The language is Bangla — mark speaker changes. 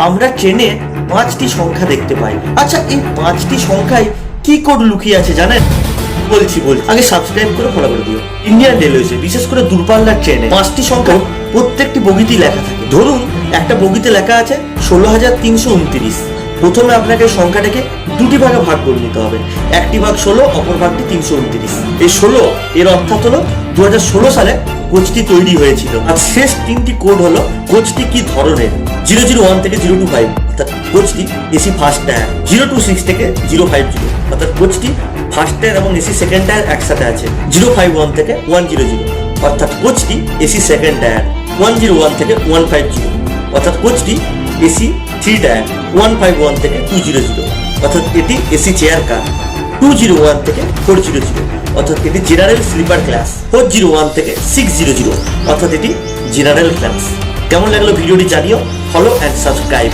Speaker 1: আমরা ট্রেনে 5টি সংখ্যা দেখতে পাই। আচ্ছা, এই 5টি সংখ্যায় কি কোড লুকিয়ে আছে জানেন? বলছি আগে সাবস্ক্রাইব করে ফলো করে দিও। ইন্ডিয়ান রেলওয়েজে বিশেষ করে দূরপাল্লার ট্রেনে 5টি সংখ্যা প্রত্যেকটি বগিতেই লেখা থাকে। ধরুন একটা বগিতে লেখা আছে 16,329। প্রথমে আপনাকে সংখ্যাটাকে দুটি ভাগে ভাগ করে নিতে হবে। একটি ভাগ 16, অপর ভাগটি 329। এই 16 এর অর্থাৎ হলো 2016 সালে কোচটি তৈরি হয়েছিল। আর শেষ তিনটি কোড হলো কোচটি কি ধরনের। 001 থেকে 025 অর্থাৎ কোচটি এসি ফার্স্ট টায়ার। 026 থেকে 050 অর্থাৎ কোচটি ফার্স্ট টায়ার এবং এসি সেকেন্ড টায়ার একসাথে আছে। 051 থেকে 100 অর্থাৎ কোচটি এসি সেকেন্ড টায়ার। 101 থেকে 150 অর্থাৎ কোচটি এসি থ্রি টায়ার। 151 থেকে 200 অর্থাৎ এটি এসি চেয়ার কার। 201 থেকে 400 অর্থাৎ এটি জেনারেল স্লিপার ক্লাস। 401 থেকে 600 অর্থাৎ এটি জেনারেল ক্লাস। কেমন লাগলো ভিডিওটি জানিও। Follow and subscribe.